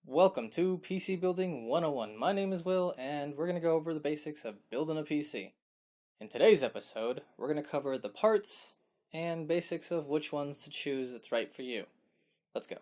Welcome to PC Building 101. My name is Will, and we're going to go over the basics of building a PC. In today's episode, we're going to cover the parts and basics of which ones to choose that's right for you. Let's go.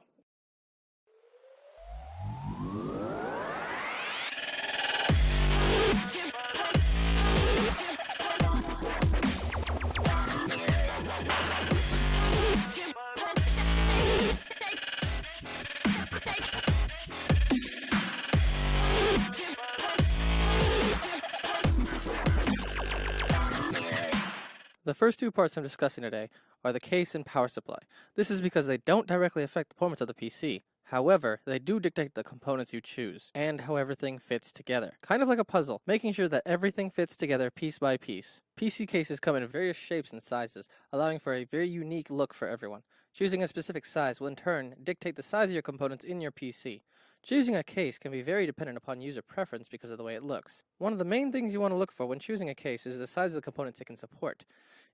The first two parts I'm discussing today are the case and power supply. This is because they don't directly affect the performance of the PC. However, they do dictate the components you choose and how everything fits together. Kind of like a puzzle, making sure that everything fits together piece by piece. PC cases come in various shapes and sizes, allowing for a very unique look for everyone. Choosing a specific size will in turn dictate the size of your components in your PC. Choosing a case can be very dependent upon user preference because of the way it looks. One of the main things you want to look for when choosing a case is the size of the components it can support.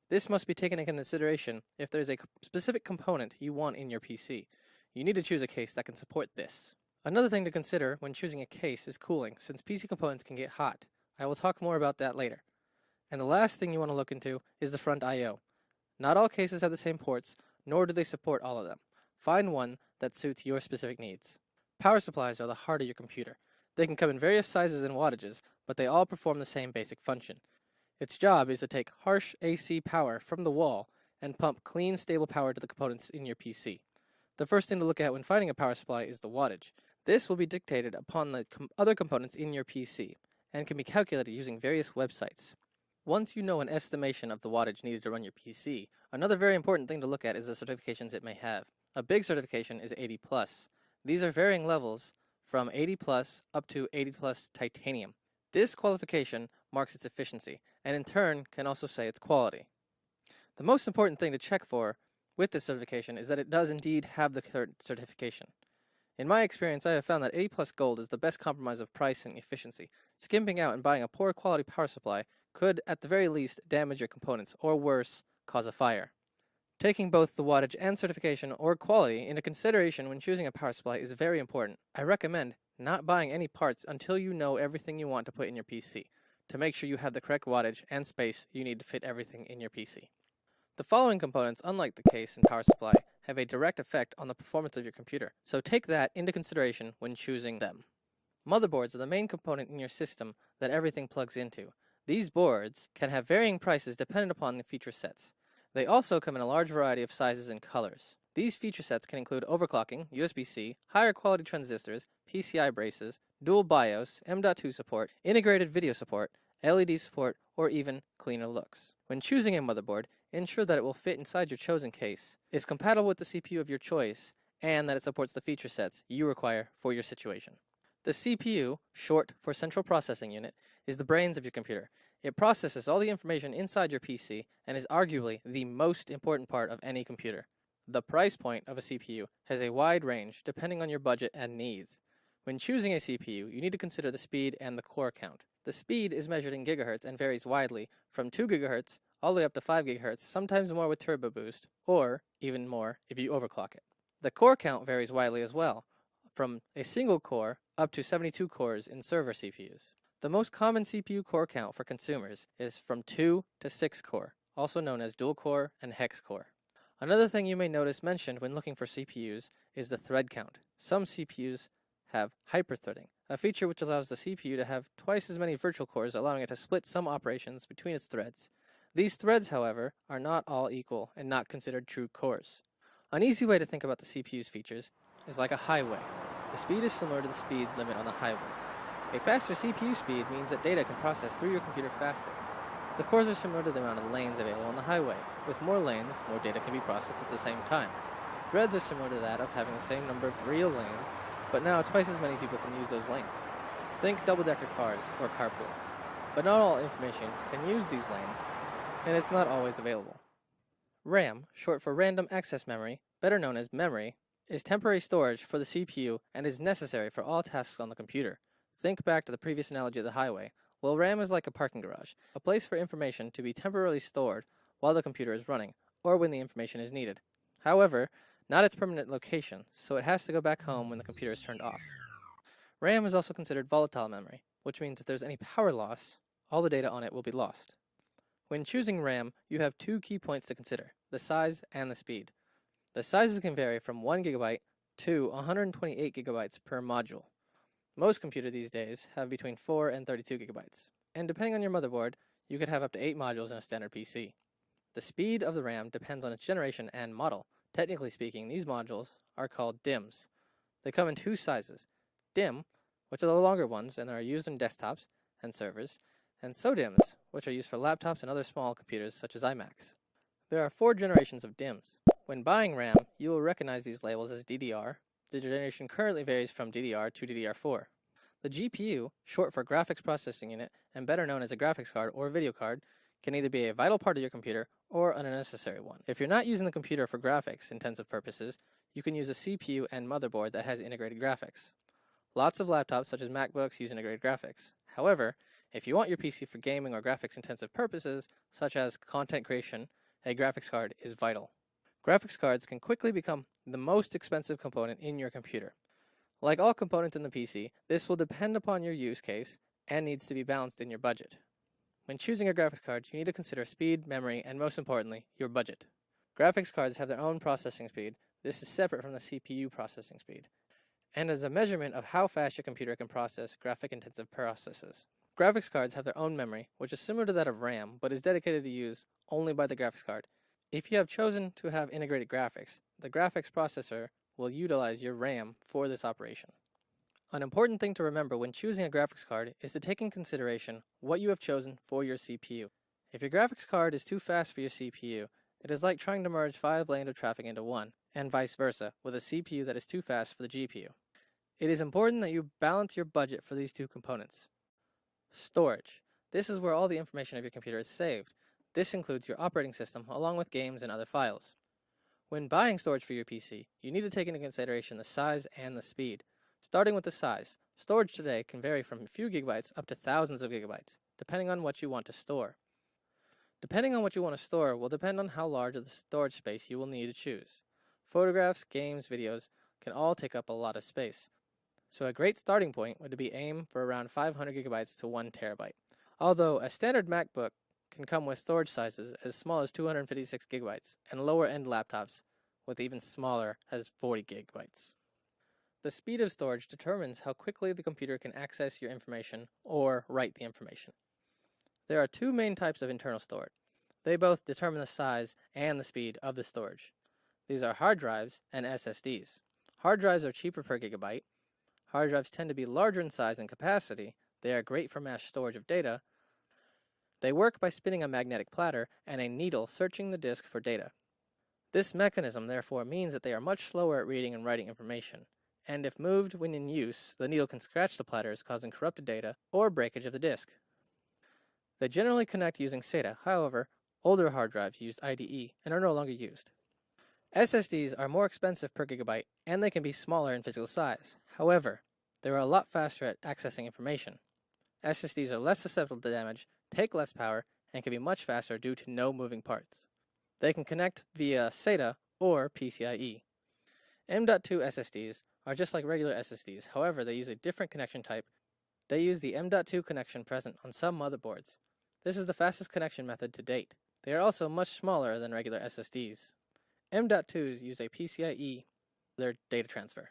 This must be taken into consideration if there's a specific component you want in your PC. You need to choose a case that can support this. Another thing to consider when choosing a case is cooling, since PC components can get hot. I will talk more about that later. And the last thing you want to look into is the front I/O. Not all cases have the same ports, nor do they support all of them. Find one that suits your specific needs. Power supplies are the heart of your computer. They can come in various sizes and wattages, but they all perform the same basic function. Its job is to take harsh AC power from the wall and pump clean, stable power to the components in your PC. The first thing to look at when finding a power supply is the wattage. This will be dictated upon the other components in your PC and can be calculated using various websites. Once you know an estimation of the wattage needed to run your PC, another very important thing to look at is the certifications it may have. A big certification is 80 plus. These are varying levels from 80 plus up to 80 plus titanium. This qualification marks its efficiency, and in turn can also say its quality. The most important thing to check for with this certification is that it does indeed have the current certification. In my experience, I have found that 80 plus gold is the best compromise of price and efficiency. Skimping out and buying a poor quality power supply could, at the very least, damage your components, or worse, cause a fire. Taking both the wattage and certification or quality into consideration when choosing a power supply is very important. I recommend not buying any parts until you know everything you want to put in your PC, to make sure you have the correct wattage and space you need to fit everything in your PC. The following components, unlike the case and power supply, have a direct effect on the performance of your computer, so take that into consideration when choosing them. Motherboards are the main component in your system that everything plugs into. These boards can have varying prices dependent upon the feature sets. They also come in a large variety of sizes and colors. These feature sets can include overclocking, USB-C, higher quality transistors, PCI braces, dual BIOS, M.2 support, integrated video support, LED support, or even cleaner looks. When choosing a motherboard, ensure that it will fit inside your chosen case, is compatible with the CPU of your choice, and that it supports the feature sets you require for your situation. The CPU, short for Central Processing Unit, is the brains of your computer. It processes all the information inside your PC and is arguably the most important part of any computer. The price point of a CPU has a wide range depending on your budget and needs. When choosing a CPU, you need to consider the speed and the core count. The speed is measured in gigahertz and varies widely from 2 gigahertz all the way up to 5 gigahertz, sometimes more with turbo boost, or even more if you overclock it. The core count varies widely as well, from a single core up to 72 cores in server CPUs. The most common CPU core count for consumers is from 2 to 6 core, also known as dual core and hex core. Another thing you may notice mentioned when looking for CPUs is the thread count. Some CPUs have hyperthreading, a feature which allows the CPU to have twice as many virtual cores, allowing it to split some operations between its threads. These threads, however, are not all equal and not considered true cores. An easy way to think about the CPU's features is like a highway. The speed is similar to the speed limit on the highway. A faster CPU speed means that data can process through your computer faster. The cores are similar to the amount of lanes available on the highway. With more lanes, more data can be processed at the same time. Threads are similar to that of having the same number of real lanes, but now twice as many people can use those lanes. Think double-decker cars or carpool. But not all information can use these lanes, and it's not always available. RAM, short for Random Access Memory, better known as memory, is temporary storage for the CPU and is necessary for all tasks on the computer. Think back to the previous analogy of the highway. Well, RAM is like a parking garage, a place for information to be temporarily stored while the computer is running, or when the information is needed. However, not its permanent location, so it has to go back home when the computer is turned off. RAM is also considered volatile memory, which means if there's any power loss, all the data on it will be lost. When choosing RAM, you have two key points to consider: the size and the speed. The sizes can vary from 1 gigabyte to 128 gigabytes per module. Most computers these days have between 4 and 32 gigabytes, and depending on your motherboard, you could have up to 8 modules in a standard PC. The speed of the RAM depends on its generation and model. Technically speaking, these modules are called DIMMs. They come in two sizes: DIMM, which are the longer ones and are used in desktops and servers, and SODIMMs, which are used for laptops and other small computers such as iMacs. There are 4 generations of DIMMs. When buying RAM, you will recognize these labels as DDR. The generation currently varies from DDR to DDR4. The GPU, short for Graphics Processing Unit, and better known as a graphics card or video card, can either be a vital part of your computer or an unnecessary one. If you're not using the computer for graphics intensive purposes, you can use a CPU and motherboard that has integrated graphics. Lots of laptops such as MacBooks use integrated graphics. However, if you want your PC for gaming or graphics intensive purposes, such as content creation, a graphics card is vital. Graphics cards can quickly become the most expensive component in your computer. Like all components in the PC, this will depend upon your use case and needs to be balanced in your budget. When choosing a graphics card, you need to consider speed, memory, and most importantly, your budget. Graphics cards have their own processing speed. This is separate from the CPU processing speed, and is a measurement of how fast your computer can process graphic-intensive processes. Graphics cards have their own memory, which is similar to that of RAM, but is dedicated to use only by the graphics card. If you have chosen to have integrated graphics, the graphics processor will utilize your RAM for this operation. An important thing to remember when choosing a graphics card is to take in consideration what you have chosen for your CPU. If your graphics card is too fast for your CPU, it is like trying to merge 5 lanes of traffic into one, and vice versa, with a CPU that is too fast for the GPU. It is important that you balance your budget for these two components. Storage. This is where all the information of your computer is saved. This includes your operating system along with games and other files. When buying storage for your PC, you need to take into consideration the size and the speed. Starting with the size, storage today can vary from a few gigabytes up to thousands of gigabytes, depending on what you want to store. Depending on what you want to store will depend on how large of the storage space you will need to choose. Photographs, games, videos can all take up a lot of space. So a great starting point would be aim for around 500 gigabytes to 1 terabyte. Although a standard MacBook can come with storage sizes as small as 256 gigabytes, and lower-end laptops with even smaller as 40 gigabytes. The speed of storage determines how quickly the computer can access your information or write the information. There are 2 main types of internal storage. They both determine the size and the speed of the storage. These are hard drives and SSDs. Hard drives are cheaper per gigabyte. Hard drives tend to be larger in size and capacity. They are great for mass storage of data. They work by spinning a magnetic platter and a needle searching the disk for data. This mechanism therefore means that they are much slower at reading and writing information, and if moved when in use, the needle can scratch the platters, causing corrupted data or breakage of the disk. They generally connect using SATA. However, older hard drives used IDE and are no longer used. SSDs are more expensive per gigabyte, and they can be smaller in physical size. However, they are a lot faster at accessing information. SSDs are less susceptible to damage, take less power, and can be much faster due to no moving parts. They can connect via SATA or PCIe. M.2 SSDs are just like regular SSDs, however they use a different connection type. They use the M.2 connection present on some motherboards. This is the fastest connection method to date. They are also much smaller than regular SSDs. M.2s use a PCIe for their data transfer.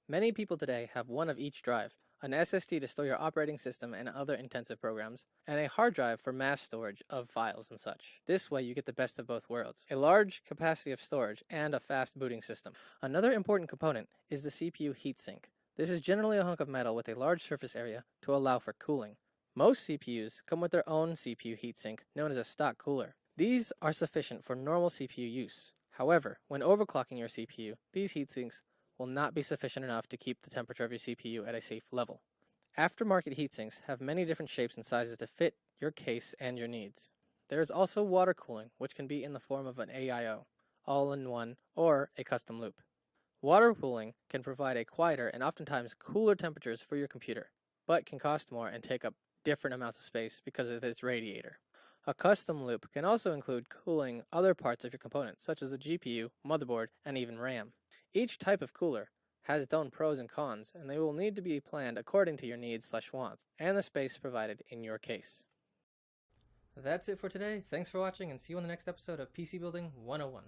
Many people today have one of each drive, an SSD to store your operating system and other intensive programs, and a hard drive for mass storage of files and such. This way you get the best of both worlds, a large capacity of storage and a fast booting system. Another important component is the CPU heatsink. This is generally a hunk of metal with a large surface area to allow for cooling. Most CPUs come with their own CPU heatsink, known as a stock cooler. These are sufficient for normal CPU use. However, when overclocking your CPU, these heatsinks will not be sufficient enough to keep the temperature of your CPU at a safe level. Aftermarket heatsinks have many different shapes and sizes to fit your case and your needs. There is also water cooling, which can be in the form of an AIO, all-in-one, or a custom loop. Water cooling can provide a quieter and oftentimes cooler temperatures for your computer, but can cost more and take up different amounts of space because of its radiator. A custom loop can also include cooling other parts of your components, such as the GPU, motherboard, and even RAM. Each type of cooler has its own pros and cons, and they will need to be planned according to your needs/wants, and the space provided in your case. That's it for today. Thanks for watching, and see you on the next episode of PC Building 101.